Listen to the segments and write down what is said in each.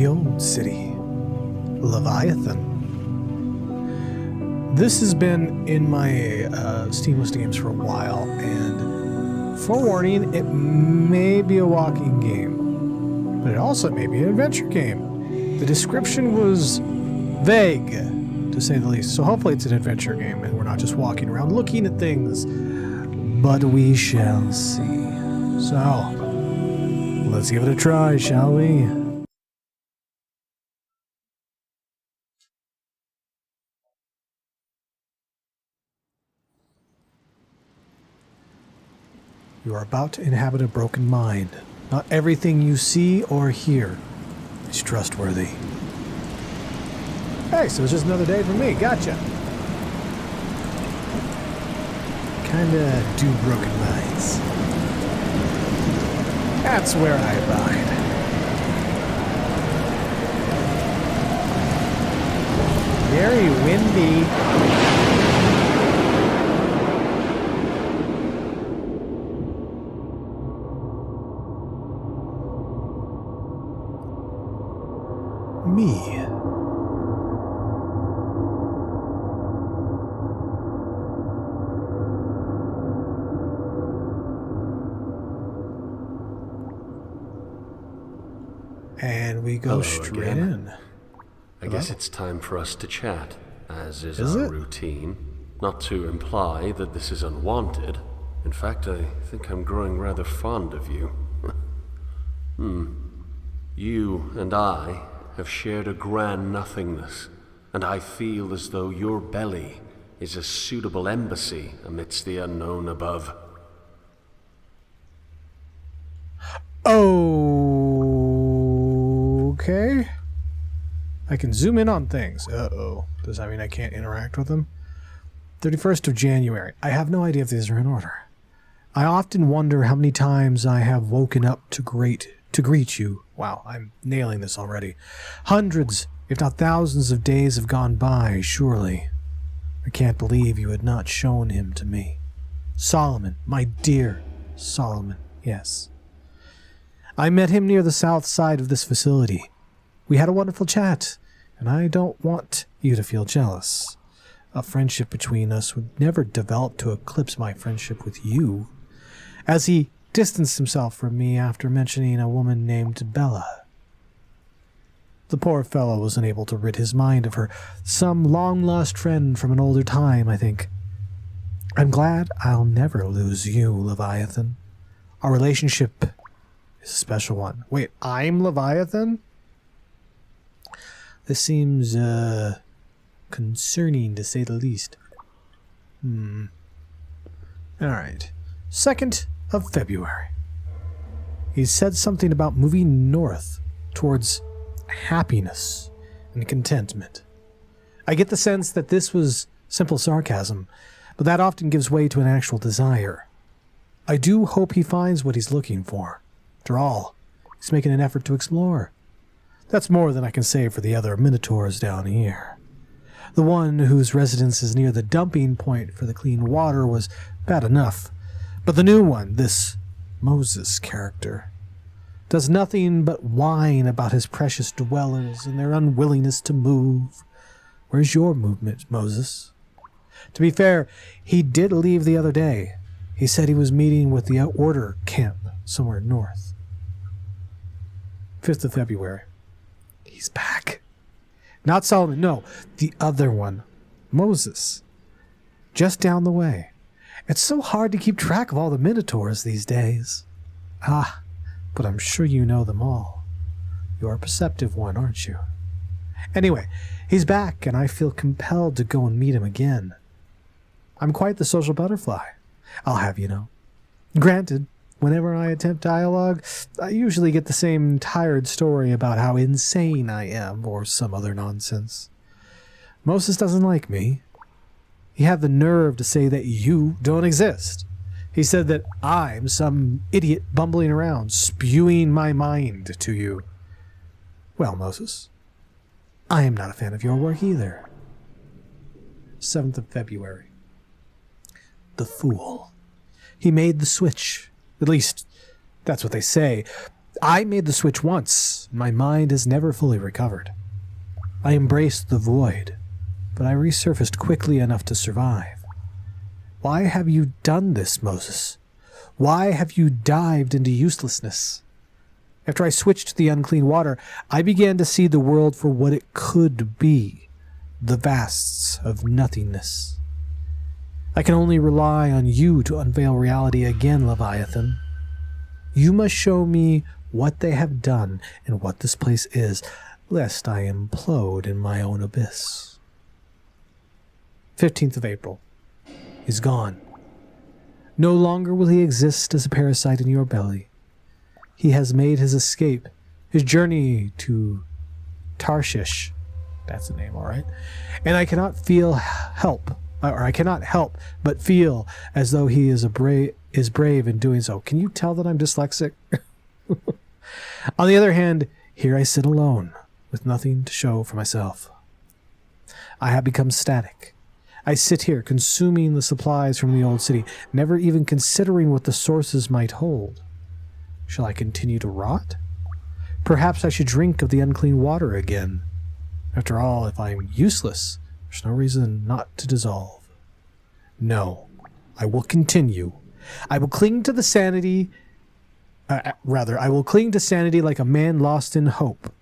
old city, Leviathan. This has been in my Steam list of games for a while, and forewarning, it may be a walking game, but it also may be an adventure game. The description was vague, to say the least, so hopefully it's an adventure game and we're not just walking around looking at things, but we shall see. So, let's give it a try, shall we? You are about to inhabit a broken mind. Not everything you see or hear is trustworthy. Hey, so it's just another day for me. Gotcha. Kinda do broken minds. That's where I abide. Very windy. Me. And we go straight in. I guess it's time for us to chat, as is Is our it? routine. Not to imply that this is unwanted. In fact, I think I'm growing rather fond of you. You and I have shared a grand nothingness, and I feel as though your belly is a suitable embassy amidst the unknown above. Okay. I can zoom in on things. Uh-oh. Does that mean I can't interact with them? 31st of January. I have no idea if these are in order. I often wonder how many times I have woken up to greet you. Wow, I'm nailing this already. Hundreds, if not thousands of days have gone by, surely. I can't believe you had not shown him to me. Solomon, my dear Solomon, yes. I met him near the south side of this facility. We had a wonderful chat, and I don't want you to feel jealous. A friendship between us would never develop to eclipse my friendship with you. As he distanced himself from me after mentioning a woman named Bella. The poor fellow was unable to rid his mind of her. Some long-lost friend from an older time, I think. I'm glad I'll never lose you, Leviathan. Our relationship is a special one. Wait, I'm Leviathan? This seems, concerning to say the least. Alright. 2nd of February. He said something about moving north towards happiness and contentment. I get the sense that this was simple sarcasm, but that often gives way to an actual desire. I do hope he finds what he's looking for. After all, he's making an effort to explore. That's more than I can say for the other Minotaurs down here. The one whose residence is near the dumping point for the clean water was bad enough. But the new one, this Moses character, does nothing but whine about his precious dwellers and their unwillingness to move. Where's your movement, Moses? To be fair, he did leave the other day. He said he was meeting with the Order camp somewhere north. 5th of February. He's back. Not Solomon, no, the other one. Moses. Just down the way. It's so hard to keep track of all the Minotaurs these days. Ah, but I'm sure you know them all. You're a perceptive one, aren't you? Anyway, he's back, and I feel compelled to go and meet him again. I'm quite the social butterfly, I'll have you know. Granted, whenever I attempt dialogue, I usually get the same tired story about how insane I am, or some other nonsense. Moses doesn't like me. He had the nerve to say that you don't exist. He said that I'm some idiot bumbling around, spewing my mind to you. Well, Moses, I am not a fan of your work either. 7th of February. The fool. He made the switch. At least, that's what they say. I made the switch once. My mind has never fully recovered. I embraced the void, but I resurfaced quickly enough to survive. Why have you done this, Moses? Why have you dived into uselessness? After I switched to the unclean water, I began to see the world for what it could be, the vasts of nothingness. I can only rely on you to unveil reality again, Leviathan. You must show me what they have done and what this place is, lest I implode in my own abyss. 15th of April. He's gone. No longer will he exist as a parasite in your belly. He has made his escape, his journey to Tarshish. That's the name, all right. And I cannot help but feel as though he is brave in doing so. Can you tell that I'm dyslexic? On the other hand, here I sit alone, with nothing to show for myself. I have become static. I sit here, consuming the supplies from the old city, never even considering what the sources might hold. Shall I continue to rot? Perhaps I should drink of the unclean water again. After all, if I am useless, there's no reason not to dissolve. No, I will continue. I will cling to sanity like a man lost in hope.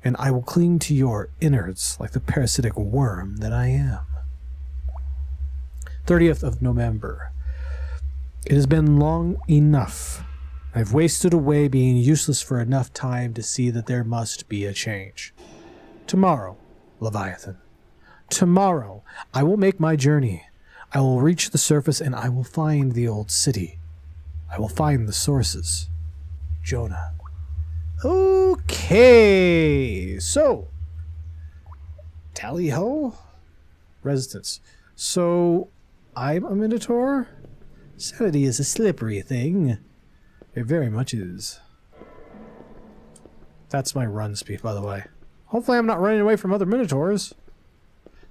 And I will cling to your innards like the parasitic worm that I am. 30th of November. It has been long enough. I've wasted away being useless for enough time to see that there must be a change. Tomorrow, Leviathan. Tomorrow, I will make my journey. I will reach the surface and I will find the old city. I will find the sources. Jonah. Okay, so tally-ho, resistance. So I'm a Minotaur. Sanity is a slippery thing. It very much is. That's my run speed, by the way. Hopefully I'm not running away from other Minotaurs.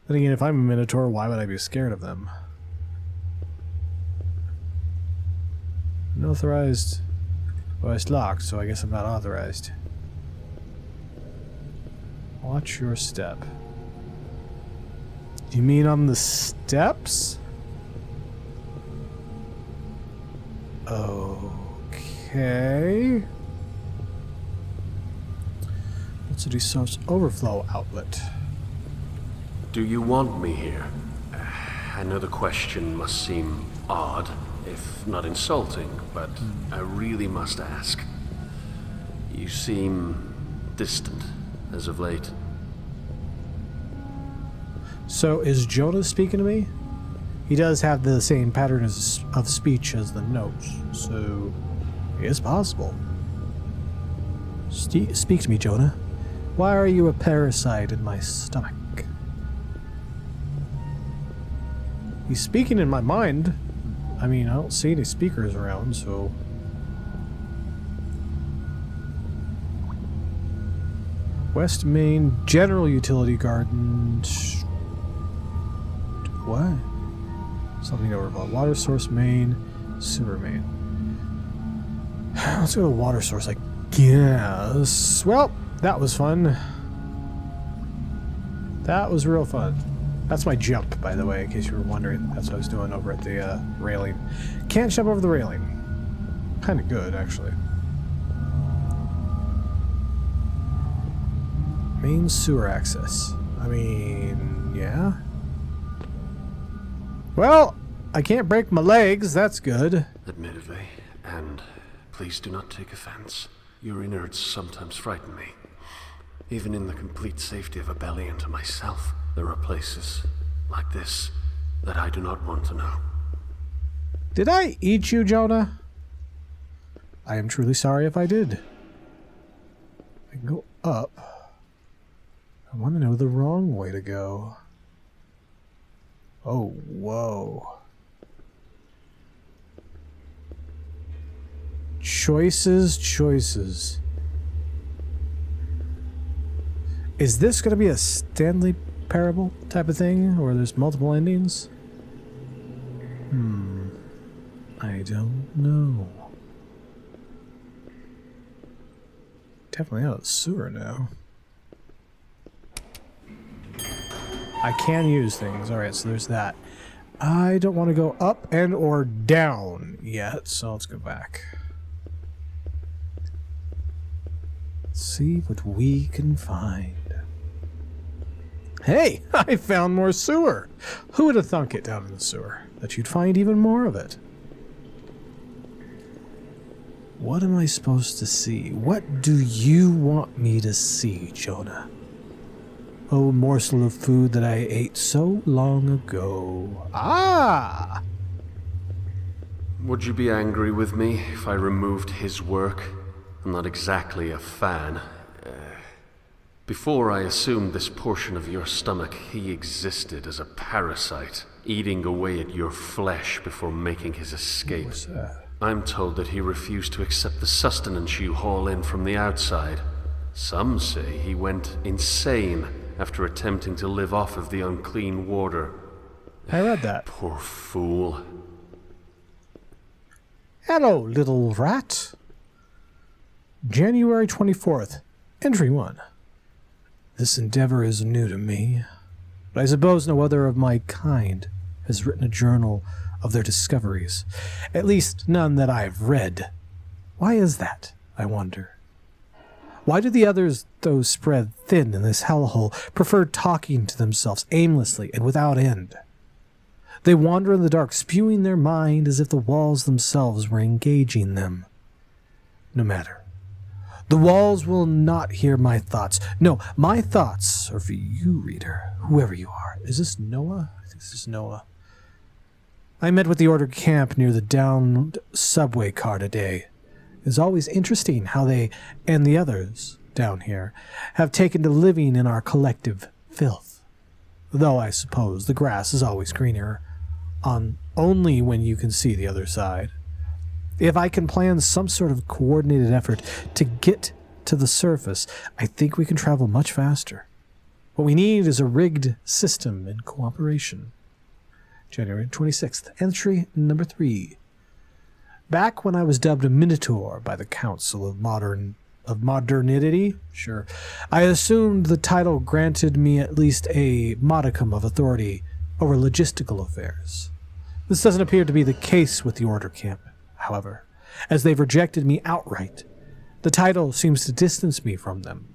Then again, if I'm a Minotaur, why would I be scared of them? Unauthorized. Well, it's locked, so I guess I'm not authorized. Watch your step. You mean on the steps? Okay. What's a resource overflow outlet? Do you want me here? I know the question must seem odd, if not insulting, but I really must ask. You seem distant as of late. So is Jonah speaking to me? He does have the same pattern of speech as the notes, so it is possible. Speak to me, Jonah. Why are you a parasite in my stomach? He's speaking in my mind. I mean, I don't see any speakers around, so... West Main General Utility Garden... What? Something over about water source main, sewer main. Let's go to water source, I guess. Well, that was fun. That was real fun. That's my jump, by the way, in case you were wondering. That's what I was doing over at the railing. Can't jump over the railing. Kind of good, actually. Main sewer access. I mean, yeah. Well, I can't break my legs, that's good. Admittedly, and please do not take offense. Your innards sometimes frighten me. Even in the complete safety of a belly and to myself, there are places like this that I do not want to know. Did I eat you, Jonah? I am truly sorry if I did. I can go up. I want to know the wrong way to go. Oh, whoa. Choices. Is this going to be a Stanley Parable type of thing, where there's multiple endings? I don't know. Definitely out of the sewer now. I can use things. Alright, so there's that. I don't want to go up and or down yet, so let's go back. Let's see what we can find. Hey, I found more sewer. Who would have thunk it down in the sewer? That you'd find even more of it. What am I supposed to see? What do you want me to see, Jonah? Oh, morsel of food that I ate so long ago. Ah! Would you be angry with me if I removed his work? I'm not exactly a fan. Before I assumed this portion of your stomach, he existed as a parasite, eating away at your flesh before making his escape. What's that? I'm told that he refused to accept the sustenance you haul in from the outside. Some say he went insane after attempting to live off of the unclean water. I read that. Poor fool. Hello, little rat. January 24th. Entry 1. This endeavor is new to me, but I suppose no other of my kind has written a journal of their discoveries. At least none that I've read. Why is that, I wonder? Why do the others, though spread thin in this hellhole, prefer talking to themselves aimlessly and without end? They wander in the dark, spewing their mind as if the walls themselves were engaging them. No matter. The walls will not hear my thoughts. No, my thoughts are for you, reader, whoever you are. Is this Noah? I think this is Noah. I met with the Order camp near the downed subway car today. It's always interesting how they, and the others down here, have taken to living in our collective filth. Though I suppose the grass is always greener, only when you can see the other side. If I can plan some sort of coordinated effort to get to the surface, I think we can travel much faster. What we need is a rigged system and cooperation. January 26th, entry number 3. Back when I was dubbed a Minotaur by the Council of Modernity, sure, I assumed the title granted me at least a modicum of authority over logistical affairs. This doesn't appear to be the case with the Order camp, however, as they've rejected me outright. The title seems to distance me from them.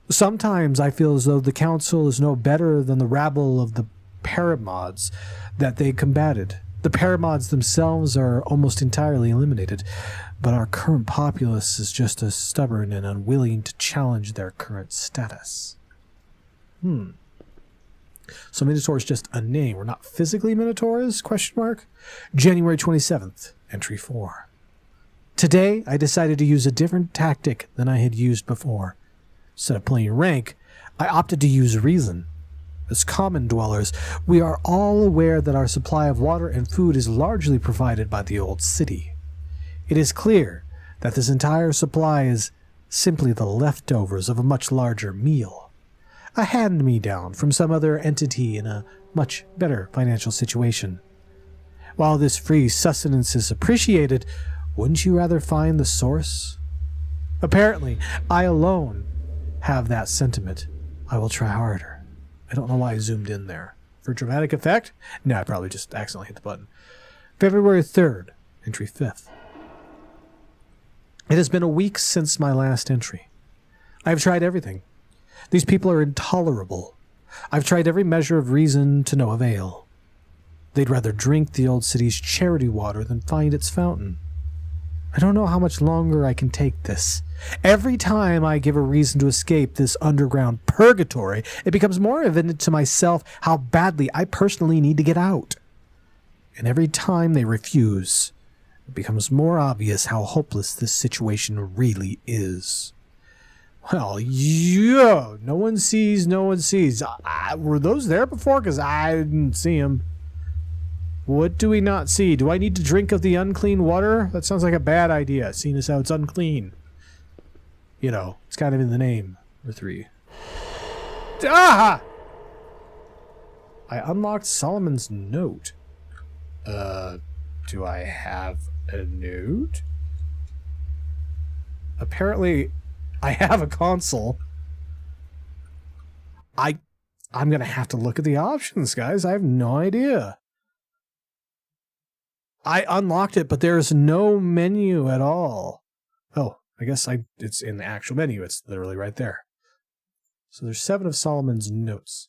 Sometimes I feel as though the Council is no better than the rabble of the paramods that they combated. The paramods themselves are almost entirely eliminated, but our current populace is just as stubborn and unwilling to challenge their current status. So Minotaur is just a name. We're not physically Minotaurs? ? January 27th, entry 4. Today, I decided to use a different tactic than I had used before. Instead of playing rank, I opted to use reason. As common dwellers, we are all aware that our supply of water and food is largely provided by the old city. It is clear that this entire supply is simply the leftovers of a much larger meal. A hand-me-down from some other entity in a much better financial situation. While this free sustenance is appreciated, wouldn't you rather find the source? Apparently, I alone have that sentiment. I will try harder. I don't know why I zoomed in there. For dramatic effect? No, I probably just accidentally hit the button. February 3rd, entry 5th. It has been a week since my last entry. I have tried everything. These people are intolerable. I've tried every measure of reason to no avail. They'd rather drink the old city's charity water than find its fountain. I don't know how much longer I can take this. Every time I give a reason to escape this underground purgatory, it becomes more evident to myself how badly I personally need to get out. And every time they refuse, it becomes more obvious how hopeless this situation really is. Well, yeah, no one sees, no one sees. Were those there before? Because I didn't see them. What do we not see? Do I need to drink of the unclean water? That sounds like a bad idea, seeing as how it's unclean. You know, it's kind of in the name. Or 3. Ah! I unlocked Solomon's note. Do I have a note? Apparently, I have a console. I'm going to have to look at the options, guys. I have no idea. I unlocked it, but there's no menu at all. Oh, I guess it's in the actual menu. It's literally right there. So there's 7 of Solomon's notes.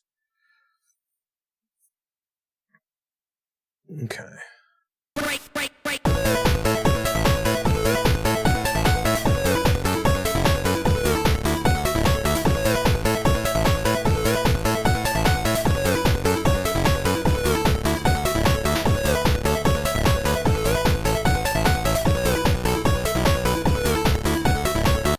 Okay.